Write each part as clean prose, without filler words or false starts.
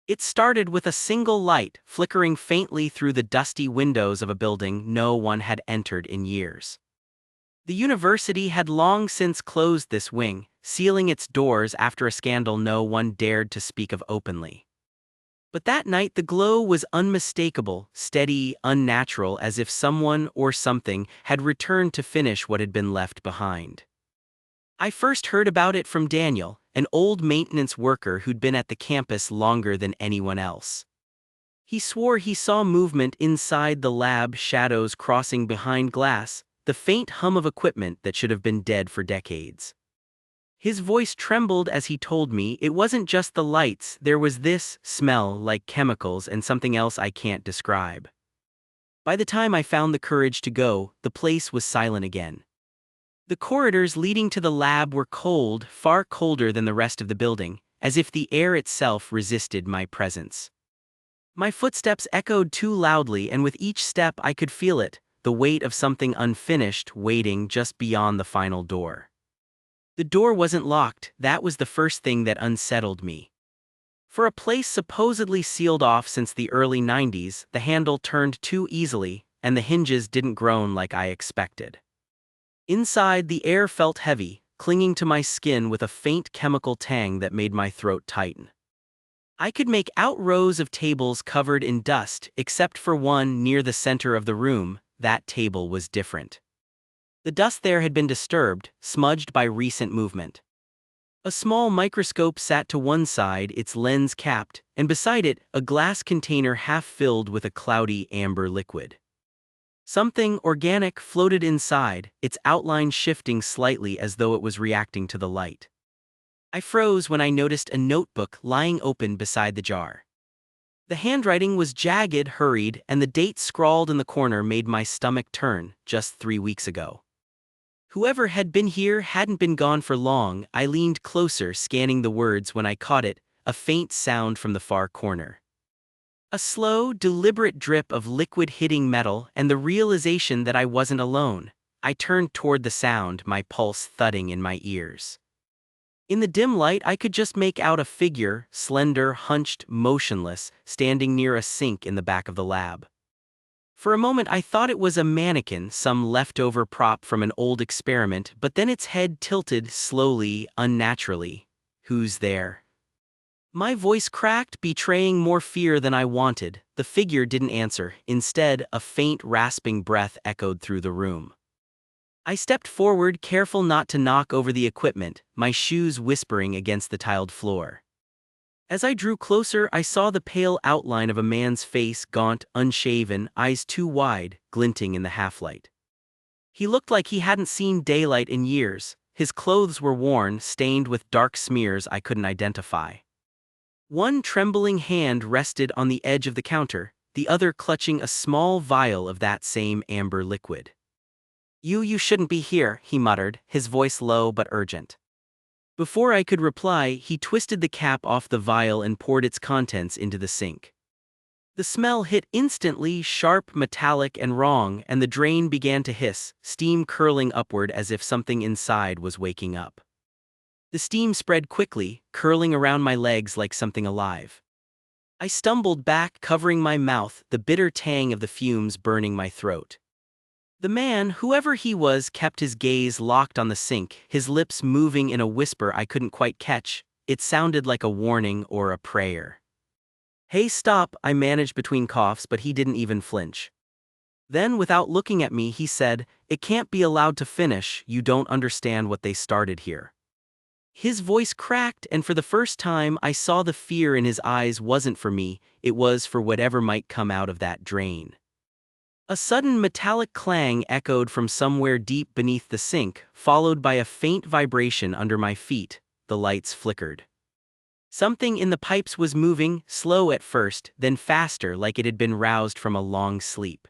It started with a single light flickering faintly through the dusty windows of a building no one had entered in years. The university had long since closed this wing, sealing its doors after a scandal no one dared to speak of openly. But that night the glow was unmistakable, steady, unnatural, as if someone or something had returned to finish what had been left behind. I first heard about it from Daniel, an old maintenance worker who'd been at the campus longer than anyone else. He swore he saw movement inside the lab, shadows crossing behind glass, the faint hum of equipment that should have been dead for decades. His voice trembled as he told me it wasn't just the lights, there was this smell like chemicals and something else I can't describe. By the time I found the courage to go, the place was silent again. The corridors leading to the lab were cold, far colder than the rest of the building, as if the air itself resisted my presence. My footsteps echoed too loudly, and with each step I could feel it, the weight of something unfinished waiting just beyond the final door. The door wasn't locked, that was the first thing that unsettled me. For a place supposedly sealed off since the early 90s, the handle turned too easily, and the hinges didn't groan like I expected. Inside, the air felt heavy, clinging to my skin with a faint chemical tang that made my throat tighten. I could make out rows of tables covered in dust, except for one near the center of the room. That table was different. The dust there had been disturbed, smudged by recent movement. A small microscope sat to one side, its lens capped, and beside it, a glass container half filled with a cloudy amber liquid. Something organic floated inside, its outline shifting slightly as though it was reacting to the light. I froze when I noticed a notebook lying open beside the jar. The handwriting was jagged, hurried, and the date scrawled in the corner made my stomach turn, just 3 weeks ago. Whoever had been here hadn't been gone for long. I leaned closer, scanning the words when I caught it, a faint sound from the far corner. A slow, deliberate drip of liquid hitting metal, and the realization that I wasn't alone. I turned toward the sound, my pulse thudding in my ears. In the dim light, I could just make out a figure, slender, hunched, motionless, standing near a sink in the back of the lab. For a moment I thought it was a mannequin, some leftover prop from an old experiment, but then its head tilted slowly, unnaturally. "Who's there?" My voice cracked, betraying more fear than I wanted. The figure didn't answer. Instead, a faint, rasping breath echoed through the room. I stepped forward, careful not to knock over the equipment, my shoes whispering against the tiled floor. As I drew closer, I saw the pale outline of a man's face, gaunt, unshaven, eyes too wide, glinting in the half-light. He looked like he hadn't seen daylight in years. His clothes were worn, stained with dark smears I couldn't identify. One trembling hand rested on the edge of the counter, the other clutching a small vial of that same amber liquid. You shouldn't be here," he muttered, his voice low but urgent. Before I could reply, he twisted the cap off the vial and poured its contents into the sink. The smell hit instantly, sharp, metallic, and wrong, and the drain began to hiss, steam curling upward as if something inside was waking up. The steam spread quickly, curling around my legs like something alive. I stumbled back, covering my mouth, the bitter tang of the fumes burning my throat. The man, whoever he was, kept his gaze locked on the sink, his lips moving in a whisper I couldn't quite catch. It sounded like a warning or a prayer. "Hey, stop," I managed between coughs, but he didn't even flinch. Then, without looking at me, he said, "It can't be allowed to finish, you don't understand what they started here." His voice cracked, and for the first time I saw the fear in his eyes wasn't for me, it was for whatever might come out of that drain. A sudden metallic clang echoed from somewhere deep beneath the sink, followed by a faint vibration under my feet. The lights flickered. Something in the pipes was moving, slow at first, then faster, like it had been roused from a long sleep.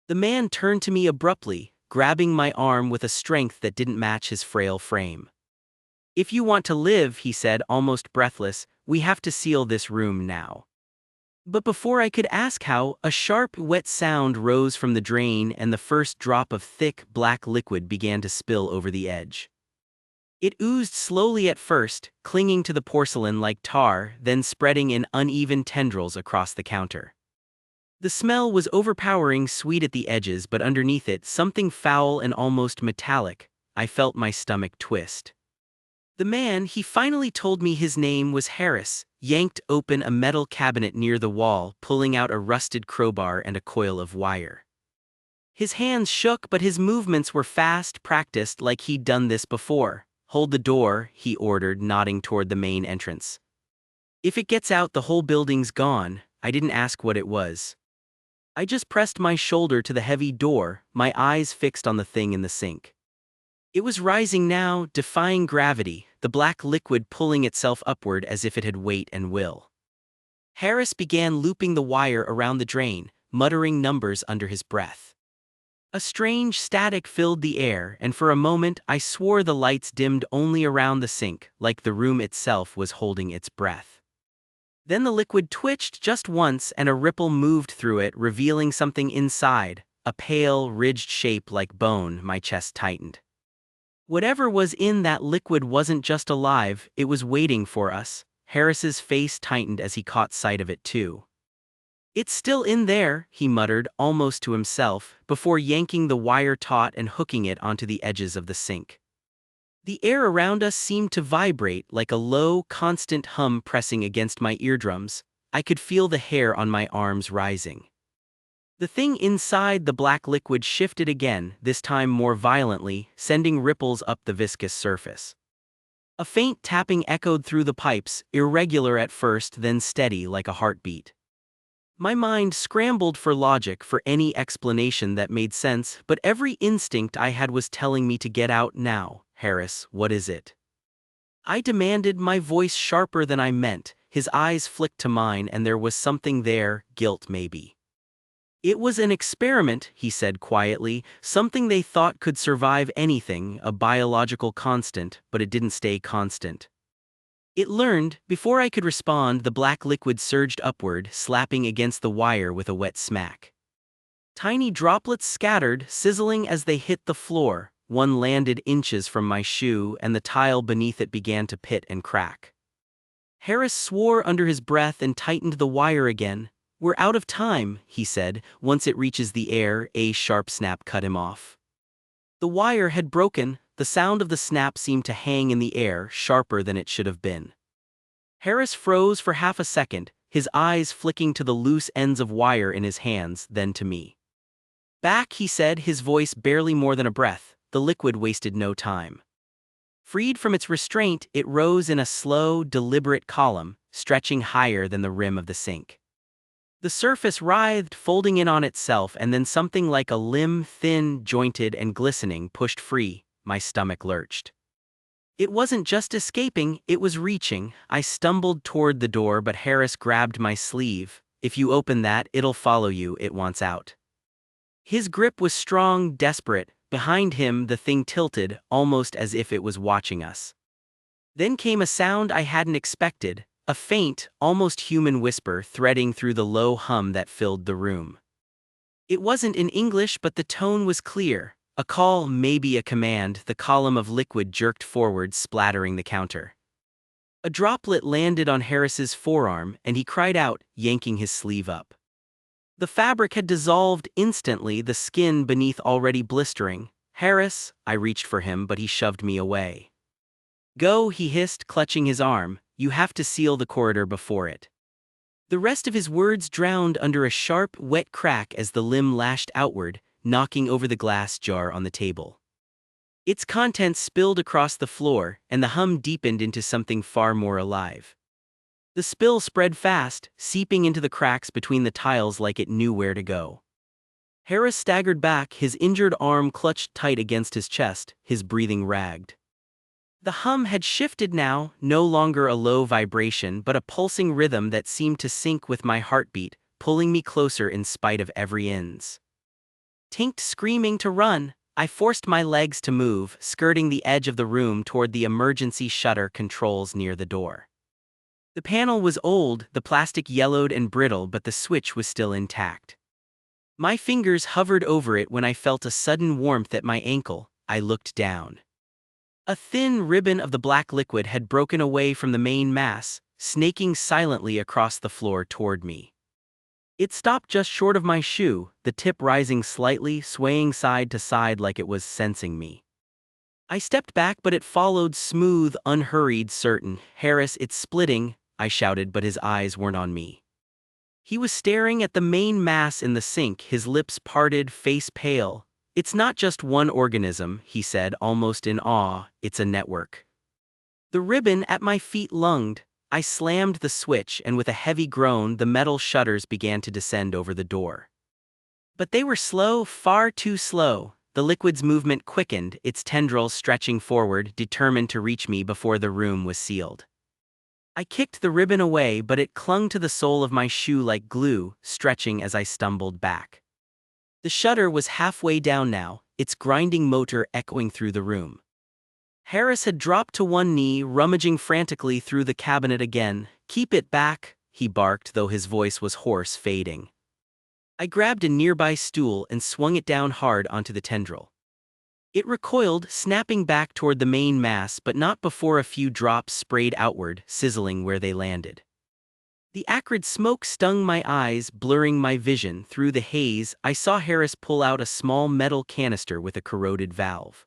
The man turned to me abruptly, grabbing my arm with a strength that didn't match his frail frame. "If you want to live," he said, almost breathless, "we have to seal this room now." But before I could ask how, a sharp, wet sound rose from the drain and the first drop of thick, black liquid began to spill over the edge. It oozed slowly at first, clinging to the porcelain like tar, then spreading in uneven tendrils across the counter. The smell was overpowering, sweet at the edges, but underneath it, something foul and almost metallic. I felt my stomach twist. The man, he finally told me his name was Harris, yanked open a metal cabinet near the wall, pulling out a rusted crowbar and a coil of wire. His hands shook, but his movements were fast, practiced like he'd done this before. "Hold the door," he ordered, nodding toward the main entrance. "If it gets out, the whole building's gone." I didn't ask what it was. I just pressed my shoulder to the heavy door, my eyes fixed on the thing in the sink. It was rising now, defying gravity, the black liquid pulling itself upward as if it had weight and will. Harris began looping the wire around the drain, muttering numbers under his breath. A strange static filled the air, and for a moment I swore the lights dimmed only around the sink, like the room itself was holding its breath. Then the liquid twitched just once and a ripple moved through it, revealing something inside, a pale, ridged shape like bone. My chest tightened. Whatever was in that liquid wasn't just alive, it was waiting for us. Harris's face tightened as he caught sight of it too. "It's still in there," he muttered, almost to himself, before yanking the wire taut and hooking it onto the edges of the sink. The air around us seemed to vibrate like a low, constant hum pressing against my eardrums. I could feel the hair on my arms rising. The thing inside the black liquid shifted again, this time more violently, sending ripples up the viscous surface. A faint tapping echoed through the pipes, irregular at first, then steady like a heartbeat. My mind scrambled for logic, for any explanation that made sense, but every instinct I had was telling me to get out now. "Harris, what is it?" I demanded, my voice sharper than I meant. His eyes flicked to mine, and there was something there, guilt maybe. "It was an experiment," he said quietly, "something they thought could survive anything, a biological constant, but it didn't stay constant. It learned." Before I could respond, the black liquid surged upward, slapping against the wire with a wet smack. Tiny droplets scattered, sizzling as they hit the floor. One landed inches from my shoe, and the tile beneath it began to pit and crack. Harris swore under his breath and tightened the wire again. "We're out of time," he said. "Once it reaches the air." A sharp snap cut him off. The wire had broken. The sound of the snap seemed to hang in the air, sharper than it should have been. Harris froze for half a second, his eyes flicking to the loose ends of wire in his hands, then to me. "Back," he said, his voice barely more than a breath. The liquid wasted no time. Freed from its restraint, it rose in a slow, deliberate column, stretching higher than the rim of the sink. The surface writhed, folding in on itself, and then something like a limb, thin, jointed, and glistening, pushed free. My stomach lurched. It wasn't just escaping, it was reaching. I stumbled toward the door, but Harris grabbed my sleeve. "If you open that, it'll follow you. It wants out." His grip was strong, desperate. Behind him, the thing tilted, almost as if it was watching us. Then came a sound I hadn't expected, a faint, almost human whisper threading through the low hum that filled the room. It wasn't in English, but the tone was clear. A call, maybe a command. The column of liquid jerked forward, splattering the counter. A droplet landed on Harris's forearm, and he cried out, yanking his sleeve up. The fabric had dissolved instantly, the skin beneath already blistering. "Harris," I reached for him, but he shoved me away. "Go," he hissed, clutching his arm. "You have to seal the corridor before it." The rest of his words drowned under a sharp, wet crack as the limb lashed outward, knocking over the glass jar on the table. Its contents spilled across the floor, and the hum deepened into something far more alive. The spill spread fast, seeping into the cracks between the tiles like it knew where to go. Harris staggered back, his injured arm clutched tight against his chest, his breathing ragged. The hum had shifted now, no longer a low vibration but a pulsing rhythm that seemed to sync with my heartbeat, pulling me closer in spite of every ins. Tinked, screaming to run, I forced my legs to move, skirting the edge of the room toward the emergency shutter controls near the door. The panel was old, the plastic yellowed and brittle, but the switch was still intact. My fingers hovered over it when I felt a sudden warmth at my ankle. I looked down. A thin ribbon of the black liquid had broken away from the main mass, snaking silently across the floor toward me. It stopped just short of my shoe, the tip rising slightly, swaying side to side like it was sensing me. I stepped back, but it followed smooth, unhurried, certain. "Harris, it's splitting," I shouted, but his eyes weren't on me. He was staring at the main mass in the sink, his lips parted, face pale. "It's not just one organism," he said, almost in awe, "it's a network." The ribbon at my feet lunged. I slammed the switch, and with a heavy groan, the metal shutters began to descend over the door. But they were slow, far too slow. The liquid's movement quickened, its tendrils stretching forward, determined to reach me before the room was sealed. I kicked the ribbon away, but it clung to the sole of my shoe like glue, stretching as I stumbled back. The shutter was halfway down now, its grinding motor echoing through the room. Harris had dropped to one knee, rummaging frantically through the cabinet again. "Keep it back," he barked, though his voice was hoarse, fading. I grabbed a nearby stool and swung it down hard onto the tendril. It recoiled, snapping back toward the main mass, but not before a few drops sprayed outward, sizzling where they landed. The acrid smoke stung my eyes, blurring my vision. Through the haze, I saw Harris pull out a small metal canister with a corroded valve.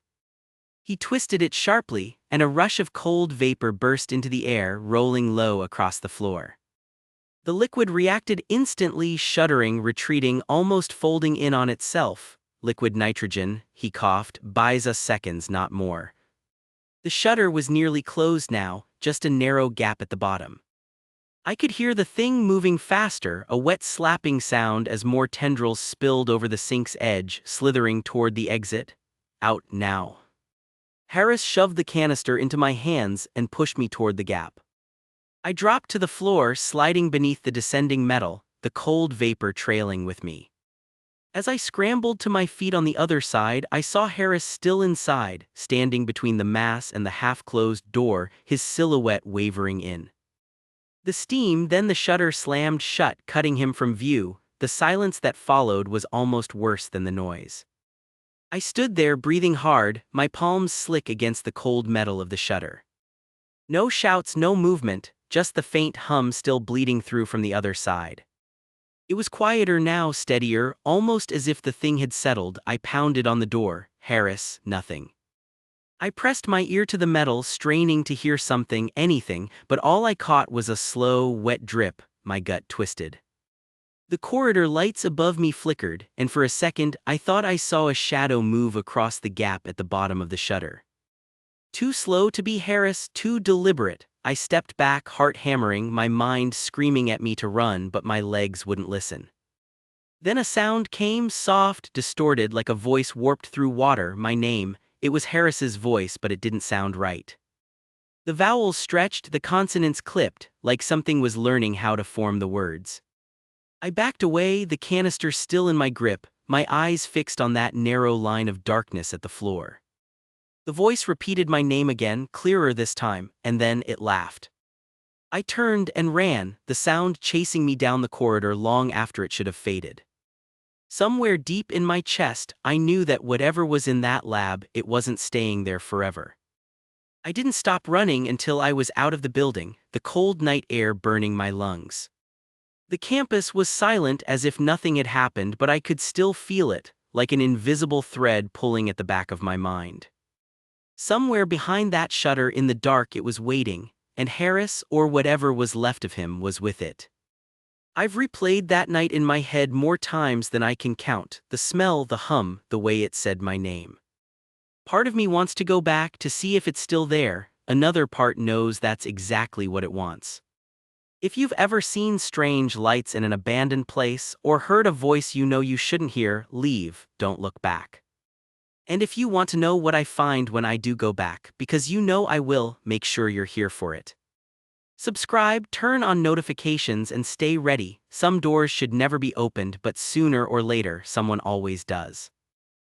He twisted it sharply, and a rush of cold vapor burst into the air, rolling low across the floor. The liquid reacted instantly, shuddering, retreating, almost folding in on itself. "Liquid nitrogen," he coughed, "buys us seconds, not more." The shutter was nearly closed now, just a narrow gap at the bottom. I could hear the thing moving faster, a wet slapping sound as more tendrils spilled over the sink's edge, slithering toward the exit. "Out now." Harris shoved the canister into my hands and pushed me toward the gap. I dropped to the floor, sliding beneath the descending metal, the cold vapor trailing with me. As I scrambled to my feet on the other side, I saw Harris still inside, standing between the mass and the half-closed door, his silhouette wavering in. The steam, then the shutter slammed shut, cutting him from view. The silence that followed was almost worse than the noise. I stood there, breathing hard, my palms slick against the cold metal of the shutter. No shouts, no movement, just the faint hum still bleeding through from the other side. It was quieter now, steadier, almost as if the thing had settled. I pounded on the door. "Harris," nothing. I pressed my ear to the metal, straining to hear something, anything, but all I caught was a slow, wet drip. My gut twisted. The corridor lights above me flickered, and for a second I thought I saw a shadow move across the gap at the bottom of the shutter. Too slow to be Harris, too deliberate. I stepped back, heart hammering, my mind screaming at me to run, but my legs wouldn't listen. Then a sound came, soft, distorted, like a voice warped through water. My name. It was Harris's voice, but it didn't sound right. The vowels stretched, the consonants clipped, like something was learning how to form the words. I backed away, the canister still in my grip, my eyes fixed on that narrow line of darkness at the floor. The voice repeated my name again, clearer this time, and then it laughed. I turned and ran, the sound chasing me down the corridor long after it should have faded. Somewhere deep in my chest, I knew that whatever was in that lab, it wasn't staying there forever. I didn't stop running until I was out of the building, the cold night air burning my lungs. The campus was silent, as if nothing had happened, but I could still feel it, like an invisible thread pulling at the back of my mind. Somewhere behind that shutter in the dark it was waiting, and Harris, or whatever was left of him, was with it. I've replayed that night in my head more times than I can count, the smell, the hum, the way it said my name. Part of me wants to go back to see if it's still there, another part knows that's exactly what it wants. If you've ever seen strange lights in an abandoned place, or heard a voice you know you shouldn't hear, leave, don't look back. And if you want to know what I find when I do go back, because you know I will, make sure you're here for it. Subscribe, turn on notifications, and stay ready. Some doors should never be opened, but sooner or later, someone always does.